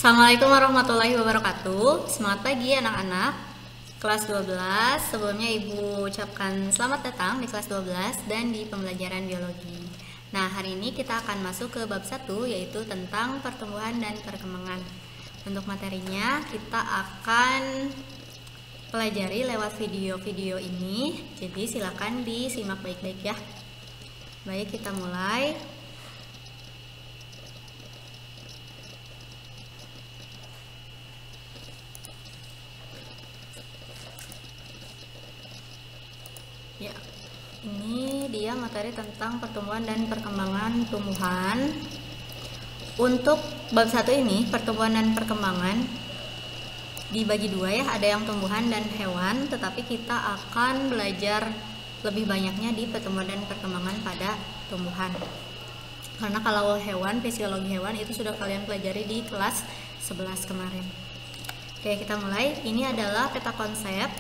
Assalamualaikum warahmatullahi wabarakatuh. Semangat pagi anak-anak kelas 12. Sebelumnya Ibu ucapkan selamat datang di kelas 12 dan di pembelajaran biologi. Nah, hari ini kita akan masuk ke bab 1, yaitu tentang pertumbuhan dan perkembangan. Untuk materinya kita akan pelajari lewat video-video ini. Jadi silakan disimak baik-baik ya. Baik, kita mulai. Ya, ini dia materi tentang pertumbuhan dan perkembangan tumbuhan. Untuk bab 1 ini, pertumbuhan dan perkembangan, dibagi dua ya, ada yang tumbuhan dan hewan, tetapi kita akan belajar lebih banyaknya di pertumbuhan dan perkembangan pada tumbuhan. Karena kalau hewan, fisiologi hewan itu sudah kalian pelajari di kelas 11 kemarin. Oke, kita mulai. Ini adalah peta konsep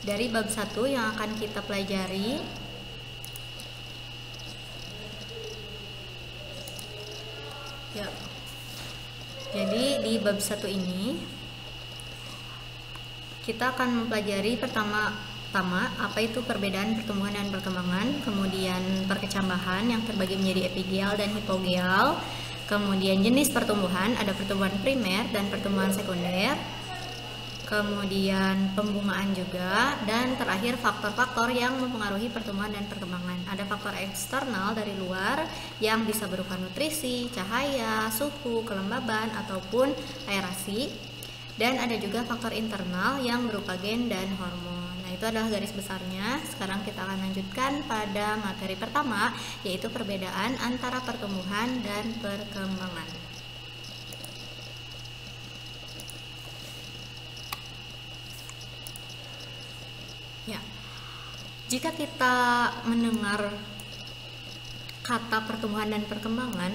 dari bab 1 yang akan kita pelajari. Ya. Jadi di bab 1 ini kita akan mempelajari pertama apa itu perbedaan pertumbuhan dan perkembangan, kemudian perkecambahan yang terbagi menjadi epigeal dan hipogeal, kemudian jenis pertumbuhan, ada pertumbuhan primer dan pertumbuhan sekunder, kemudian pembungaan juga, dan terakhir faktor-faktor yang mempengaruhi pertumbuhan dan perkembangan. Ada faktor eksternal dari luar yang bisa berupa nutrisi, cahaya, suhu, kelembaban, ataupun aerasi, dan ada juga faktor internal yang berupa gen dan hormon. Nah, itu adalah garis besarnya. Sekarang kita akan lanjutkan pada materi pertama, yaitu perbedaan antara pertumbuhan dan perkembangan. Ya, jika kita mendengar kata pertumbuhan dan perkembangan,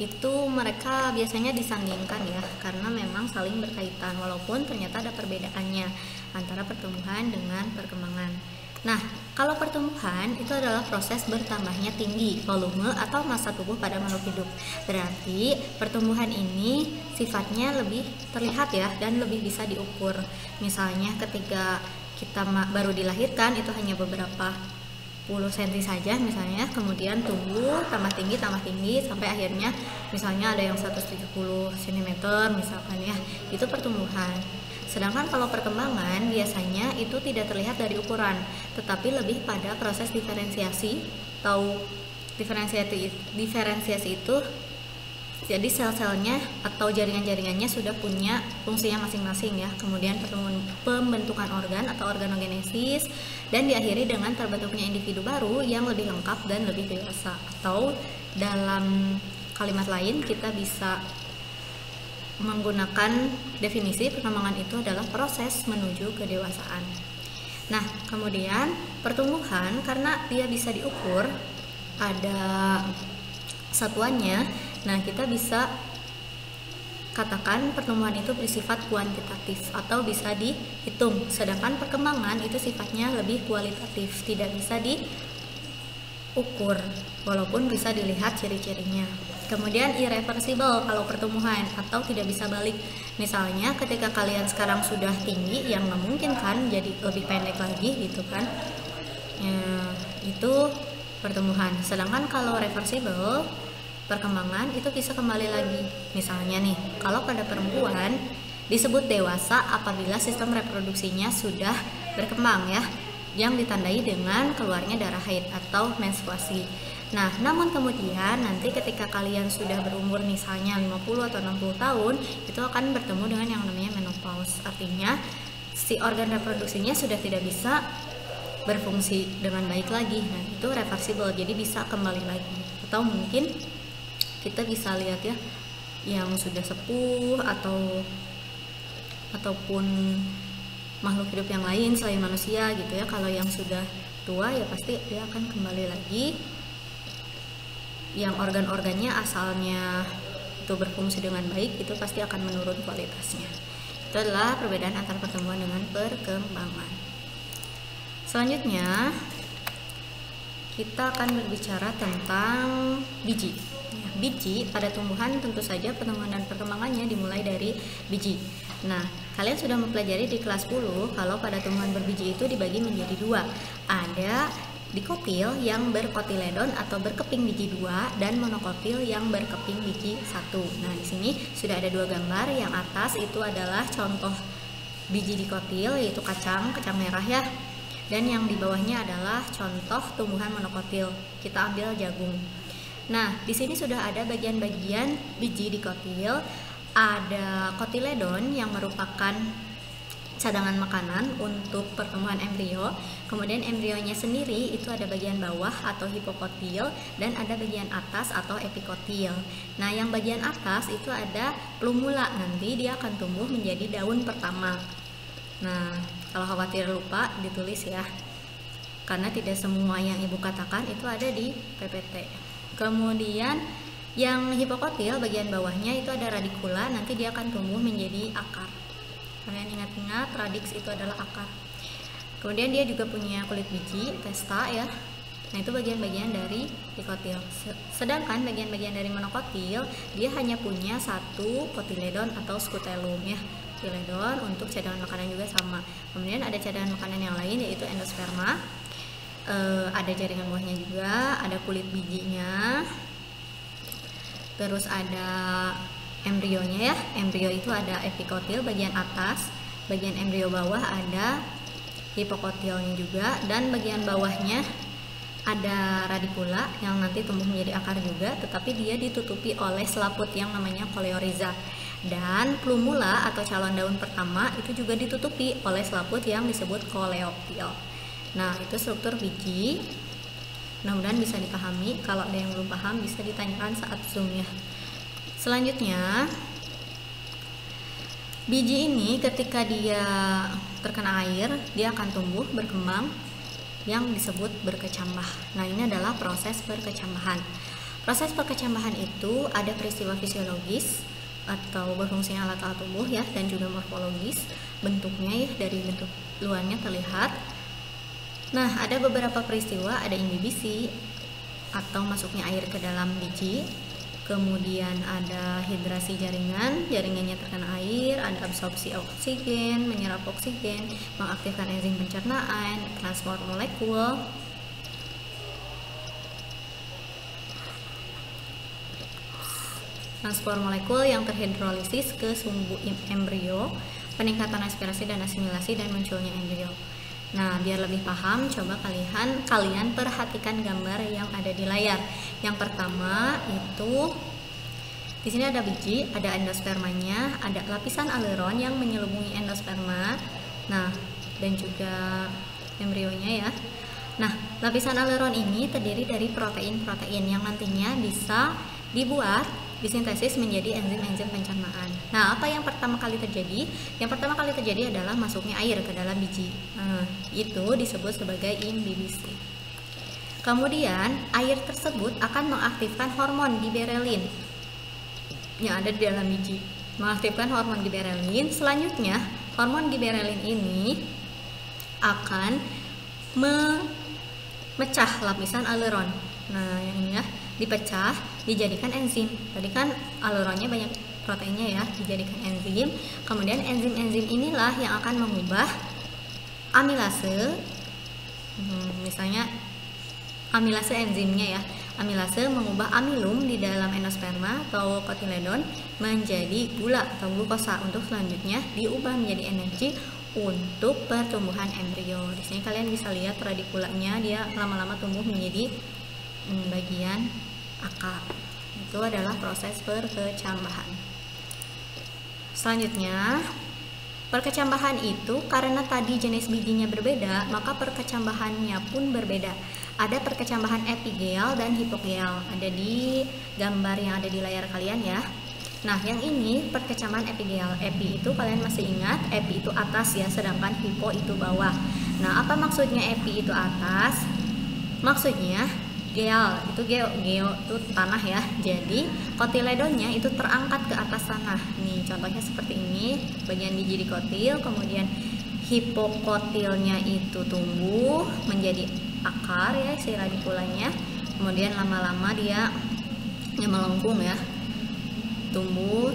itu mereka biasanya disandingkan ya, karena memang saling berkaitan, walaupun ternyata ada perbedaannya antara pertumbuhan dengan perkembangan. Nah, kalau pertumbuhan itu adalah proses bertambahnya tinggi volume atau massa tubuh pada makhluk hidup. Berarti pertumbuhan ini sifatnya lebih terlihat ya, dan lebih bisa diukur. Misalnya ketika kita baru dilahirkan itu hanya beberapa puluh senti saja misalnya, kemudian tumbuh tambah tinggi sampai akhirnya misalnya ada yang 170 cm misalkan ya, itu pertumbuhan. Sedangkan kalau perkembangan biasanya itu tidak terlihat dari ukuran, tetapi lebih pada proses diferensiasi. Tahu diferensiasi itu, jadi sel-selnya atau jaringan-jaringannya sudah punya fungsinya masing-masing ya. Kemudian pembentukan organ atau organogenesis, dan diakhiri dengan terbentuknya individu baru yang lebih lengkap dan lebih dewasa. Atau dalam kalimat lain kita bisa menggunakan definisi perkembangan itu adalah proses menuju kedewasaan. Nah, kemudian pertumbuhan karena dia bisa diukur, ada satuannya. Nah, kita bisa katakan pertumbuhan itu bersifat kuantitatif atau bisa dihitung, sedangkan perkembangan itu sifatnya lebih kualitatif, tidak bisa diukur walaupun bisa dilihat ciri-cirinya. Kemudian irreversible kalau pertumbuhan, atau tidak bisa balik. Misalnya ketika kalian sekarang sudah tinggi, yang memungkinkan jadi lebih pendek lagi gitu kan ya, itu pertumbuhan. Sedangkan kalau reversible, perkembangan itu bisa kembali lagi. Misalnya nih, kalau pada perempuan disebut dewasa apabila sistem reproduksinya sudah berkembang ya, yang ditandai dengan keluarnya darah haid atau menstruasi. Nah, namun kemudian nanti ketika kalian sudah berumur misalnya 50 atau 60 tahun, itu akan bertemu dengan yang namanya menopause. Artinya si organ reproduksinya sudah tidak bisa berfungsi dengan baik lagi. Nah, itu reversible, jadi bisa kembali lagi. Atau mungkin kita bisa lihat ya, yang sudah sepuh ataupun makhluk hidup yang lain selain manusia gitu ya, kalau yang sudah tua ya pasti dia akan kembali lagi, yang organ-organnya asalnya itu berfungsi dengan baik, itu pasti akan menurun kualitasnya. Itu adalah perbedaan antara pertumbuhan dengan perkembangan. Selanjutnya kita akan berbicara tentang biji ya. biji pada tumbuhan tentu saja pertumbuhan dan perkembangannya dimulai dari biji. Nah, kalian sudah mempelajari di kelas 10 kalau pada tumbuhan berbiji itu dibagi menjadi dua. Ada dikotil yang berkotiledon atau berkeping biji 2 dan monokotil yang berkeping biji 1. Nah, di sini sudah ada dua gambar. Yang atas itu adalah contoh biji dikotil, yaitu kacang merah ya. Dan yang di bawahnya adalah contoh tumbuhan monokotil. Kita ambil jagung. Nah, di sini sudah ada bagian-bagian biji dikotil. Ada kotiledon yang merupakan cadangan makanan untuk pertumbuhan embrio. Kemudian embrionya sendiri itu ada bagian bawah atau hipokotil dan ada bagian atas atau epikotil. Nah, yang bagian atas itu ada plumula, nanti dia akan tumbuh menjadi daun pertama. Nah, kalau khawatir lupa ditulis ya, karena tidak semua yang ibu katakan itu ada di PPT. Kemudian yang hipokotil bagian bawahnya itu ada radikula, nanti dia akan tumbuh menjadi akar. Kalian ingat-ingat, radix itu adalah akar. Kemudian dia juga punya kulit biji, testa ya. Nah, itu bagian-bagian dari dikotil. Sedangkan bagian-bagian dari monokotil, dia hanya punya satu kotiledon atau skutelum ya. Kotiledon untuk cadangan makanan juga sama. Kemudian ada cadangan makanan yang lain yaitu endosperma. Ada jaringan buahnya juga, ada kulit bijinya. Terus ada embrionya ya. Embrio itu ada epikotil bagian atas, bagian embrio bawah ada hipokotilnya juga, dan bagian bawahnya ada radikula yang nanti tumbuh menjadi akar juga, tetapi dia ditutupi oleh selaput yang namanya koleoriza. Dan plumula atau calon daun pertama itu juga ditutupi oleh selaput yang disebut koleoptil. Nah, itu struktur biji. Mudah-mudahan bisa dipahami. Kalau ada yang belum paham bisa ditanyakan saat Zoom ya. Selanjutnya, biji ini ketika dia terkena air, dia akan tumbuh berkembang yang disebut berkecambah. Nah, ini adalah proses berkecambahan. Proses berkecambahan itu ada peristiwa fisiologis atau berfungsinya alat-alat tubuh ya, dan juga morfologis, bentuknya ya, dari bentuk luarnya terlihat. Nah, ada beberapa peristiwa, ada imbibisi atau masuknya air ke dalam biji. Kemudian ada hidrasi jaringan, jaringannya terkena air, ada absorpsi oksigen, menyerap oksigen, mengaktifkan enzim pencernaan, transport molekul. Transport molekul yang terhidrolisis ke sumbu embrio, peningkatan aspirasi dan asimilasi, dan munculnya embrio. Nah, biar lebih paham, coba kalian perhatikan gambar yang ada di layar. Yang pertama itu di sini ada biji, ada endospermanya, ada lapisan aleron yang menyelubungi endosperma. Nah, dan juga embrionya ya. Nah, lapisan aleron ini terdiri dari protein-protein yang nantinya bisa dibuat disintesis menjadi enzim-enzim pencernaan. Nah, apa yang pertama kali terjadi? Yang pertama kali terjadi adalah masuknya air ke dalam biji. Nah, itu disebut sebagai imbibisi. Kemudian, air tersebut akan mengaktifkan hormon giberelin yang ada di dalam biji. Mengaktifkan hormon giberelin. Selanjutnya, hormon giberelin ini akan memecah lapisan aleron. Nah, yang ini ya, dipecah, dijadikan enzim. Tadi kan aleronnya banyak proteinnya ya, dijadikan enzim. Kemudian enzim-enzim inilah yang akan mengubah amilase, misalnya amilase enzimnya ya. Amilase mengubah amilum di dalam endosperma atau kotiledon menjadi gula atau glukosa untuk selanjutnya diubah menjadi energi untuk pertumbuhan embrio. Di sini kalian bisa lihat radikulanya, dia lama-lama tumbuh menjadi bagian akar. Itu adalah proses perkecambahan. Selanjutnya, perkecambahan itu karena tadi jenis bijinya berbeda, maka perkecambahannya pun berbeda. Ada perkecambahan epigeal dan hipogeal. Ada di gambar yang ada di layar kalian ya. Nah, yang ini perkecambahan epigeal. Epi itu kalian masih ingat, epi itu atas ya, sedangkan hipo itu bawah. Nah, apa maksudnya epi itu atas? Maksudnya geal itu geo itu tanah ya, jadi kotiledonnya itu terangkat ke atas tanah. Nih contohnya seperti ini, bagian biji dikotil, kemudian hipokotilnya itu tumbuh menjadi akar ya, si radikulanya, kemudian lama-lama dia melengkung ya, tumbuh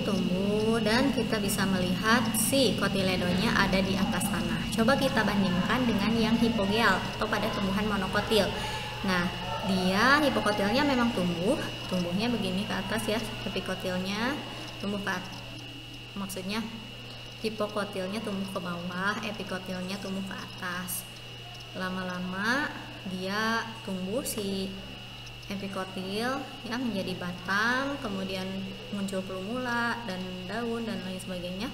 dan kita bisa melihat si kotiledonya ada di atas tanah. Coba kita bandingkan dengan yang hipogeal atau pada tumbuhan monokotil. Nah, dia hipokotilnya memang tumbuhnya begini ke atas ya, epikotilnya tumbuh ke atas. Maksudnya hipokotilnya tumbuh ke bawah, epikotilnya tumbuh ke atas. Lama-lama dia tumbuh si epikotil ya menjadi batang, kemudian muncul plumula dan daun dan lain sebagainya.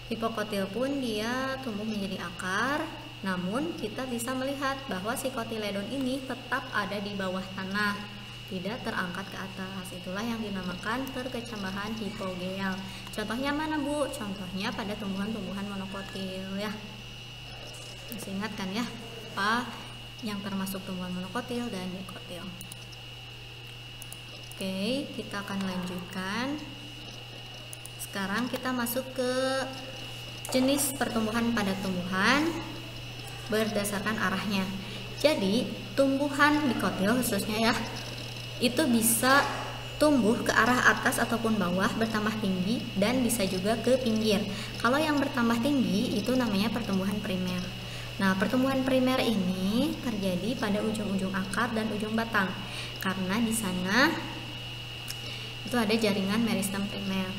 Hipokotil pun dia tumbuh menjadi akar, namun kita bisa melihat bahwa si kotiledon ini tetap ada di bawah tanah, tidak terangkat ke atas. Itulah yang dinamakan terkecambahan hipogeal. Contohnya mana Bu? Contohnya pada tumbuhan-tumbuhan monokotil ya. Masih ingat kan ya apa yang termasuk tumbuhan monokotil dan dikotil. Oke, kita akan lanjutkan. Sekarang kita masuk ke jenis pertumbuhan pada tumbuhan berdasarkan arahnya. Jadi tumbuhan dikotil khususnya ya, itu bisa tumbuh ke arah atas ataupun bawah, bertambah tinggi, dan bisa juga ke pinggir. Kalau yang bertambah tinggi itu namanya pertumbuhan primer. Nah, pertumbuhan primer ini terjadi pada ujung-ujung akar dan ujung batang, karena di sana itu ada jaringan meristem primer.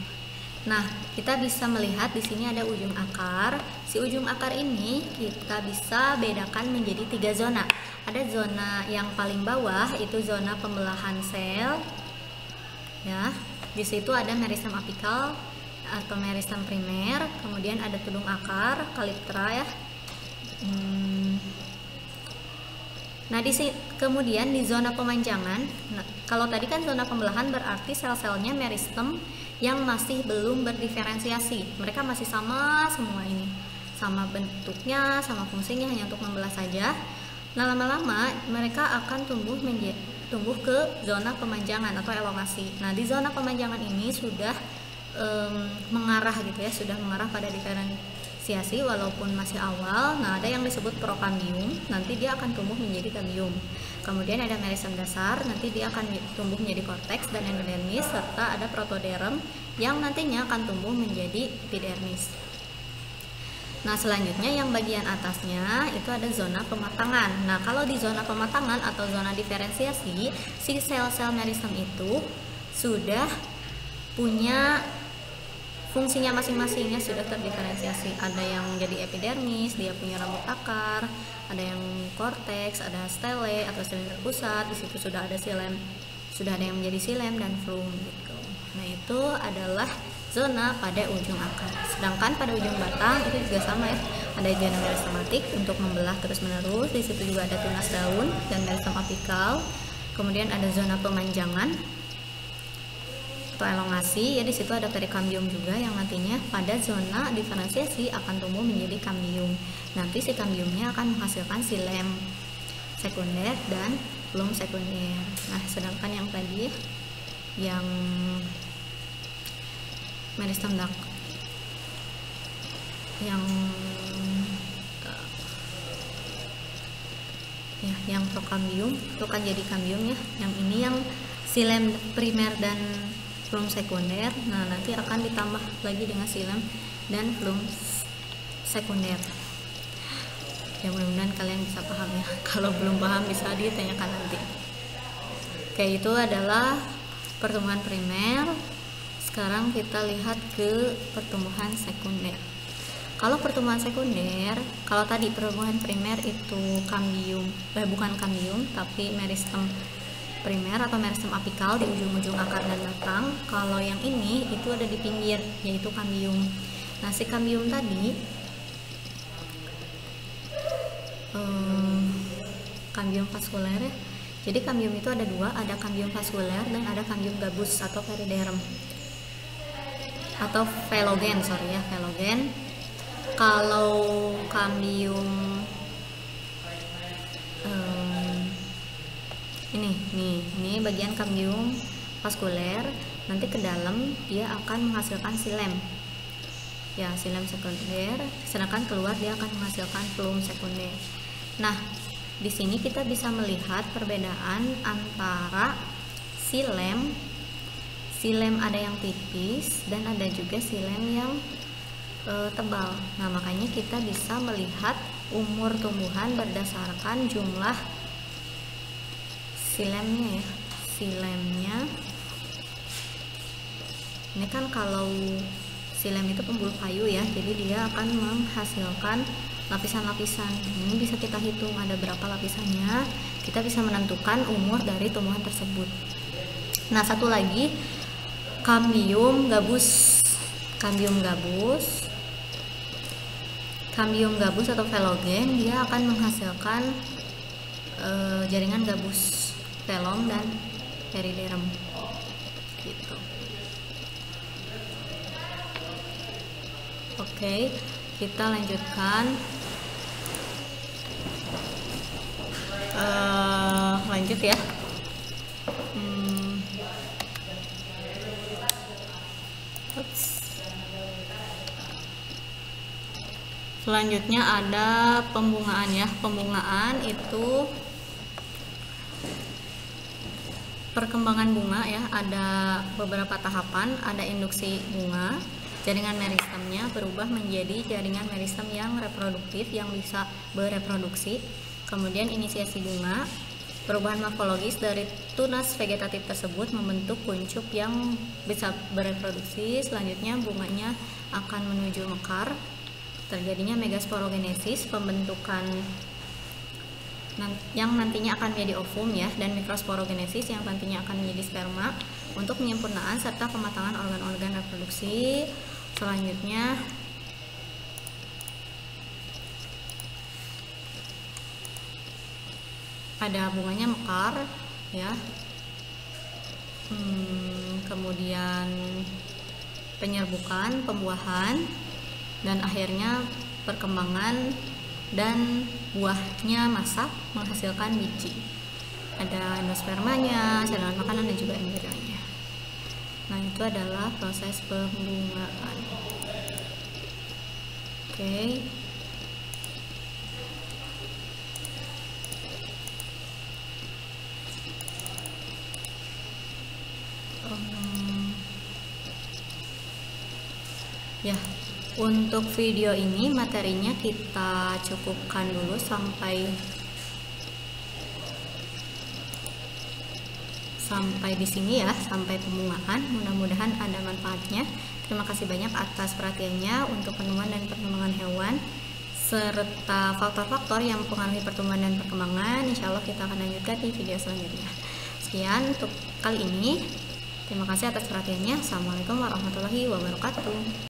Nah, kita bisa melihat di sini ada ujung akar. Si ujung akar ini kita bisa bedakan menjadi 3 zona. Ada zona yang paling bawah itu zona pembelahan sel. Ya, di situ ada meristem apikal atau meristem primer, kemudian ada tudung akar, kaliptra ya. Nah, kemudian di zona pemanjangan, kalau tadi kan zona pembelahan berarti sel-selnya meristem yang masih belum berdiferensiasi. Mereka masih sama semua ini, sama bentuknya, sama fungsinya, hanya untuk membelah saja. Nah, lama-lama mereka akan tumbuh ke zona pemanjangan atau elongasi. Nah, di zona pemanjangan ini sudah mengarah gitu ya, sudah mengarah pada diferensiasi walaupun masih awal. Nah, ada yang disebut prokambium, nanti dia akan tumbuh menjadi kambium. Kemudian ada meristem dasar, nanti dia akan tumbuh menjadi korteks dan endodermis, serta ada protoderm yang nantinya akan tumbuh menjadi epidermis. Nah, selanjutnya yang bagian atasnya itu ada zona pematangan. Nah, kalau di zona pematangan atau zona diferensiasi, si sel-sel meristem itu sudah punya fungsinya masing-masingnya, sudah terdiferensiasi. Ada yang jadi epidermis, dia punya rambut akar, ada yang korteks, ada stele atau silinder pusat. Di situ sudah ada silem, sudah ada yang menjadi silem dan flum gitu. Nah, itu adalah zona pada ujung akar. Sedangkan pada ujung batang itu juga sama ya. Ada zona meristematik untuk membelah terus-menerus. Di situ juga ada tunas daun dan meristem apikal. Kemudian ada zona pemanjangan atau elongasi ya, di situ ada perikambium juga yang nantinya pada zona diferensiasi akan tumbuh menjadi kambium. Nanti si kambiumnya akan menghasilkan silem sekunder dan flum sekunder. Nah, sedangkan yang tadi yang meristem duct yang prokambium itu kan jadi kambium ya. Yang ini yang silem primer dan flum sekunder. Nah, nanti akan ditambah lagi dengan silem dan flum sekunder. Ya, mudah-mudahan kalian bisa paham ya. Kalau belum paham bisa ditanyakan nanti. Oke, itu adalah pertumbuhan primer. Sekarang kita lihat ke pertumbuhan sekunder. Kalau pertumbuhan sekunder, kalau tadi pertumbuhan primer itu kambium, bukan kambium tapi meristem primer atau meristem apikal di ujung-ujung akar dan batang. Kalau yang ini itu ada di pinggir, yaitu kambium. Nah, si kambium tadi kambium vaskuler ya. Jadi kambium itu ada dua, ada kambium vaskuler dan ada kambium gabus atau periderm atau velogen, velogen. Kalau kambium ini bagian kambium vaskuler, nanti ke dalam dia akan menghasilkan silem ya, silem sekunder, sedangkan keluar dia akan menghasilkan flum sekunder. Nah, di sini kita bisa melihat perbedaan antara silem ada yang tipis dan ada juga silem yang tebal. Nah, makanya kita bisa melihat umur tumbuhan berdasarkan jumlah silemnya ya. Silemnya ini kan kalau silem itu pembuluh kayu ya, jadi dia akan menghasilkan lapisan-lapisan. Ini bisa kita hitung ada berapa lapisannya, kita bisa menentukan umur dari tumbuhan tersebut. Nah, satu lagi Cambium gabus atau Velogen, dia akan menghasilkan jaringan gabus, velum dan periderm gitu. Oke, kita lanjutkan. Lanjut ya. Selanjutnya ada pembungaan ya. Pembungaan itu perkembangan bunga ya, ada beberapa tahapan. Ada induksi bunga, jaringan meristemnya berubah menjadi jaringan meristem yang reproduktif yang bisa bereproduksi. Kemudian inisiasi bunga, perubahan morfologis dari tunas vegetatif tersebut membentuk kuncup yang bisa bereproduksi. Selanjutnya bunganya akan menuju mekar, terjadinya megasporogenesis, pembentukan yang nantinya akan menjadi ovum ya, dan mikrosporogenesis yang nantinya akan menjadi sperma untuk penyempurnaan serta pematangan organ-organ reproduksi. Selanjutnya ada bunganya mekar ya, kemudian penyerbukan, pembuahan, dan akhirnya perkembangan dan buahnya masak menghasilkan biji. Ada endospermanya, saluran makanan, dan juga embrionya. Nah, itu adalah proses pembungaan. Oke. Ya, untuk video ini materinya kita cukupkan dulu sampai di sini ya, sampai pembungaan. Mudah-mudahan ada manfaatnya. Terima kasih banyak atas perhatiannya untuk penemuan dan perkembangan hewan serta faktor-faktor yang mempengaruhi pertumbuhan dan perkembangan. Insya Allah kita akan lanjutkan di video selanjutnya. Sekian untuk kali ini. Terima kasih atas perhatiannya. Assalamualaikum warahmatullahi wabarakatuh.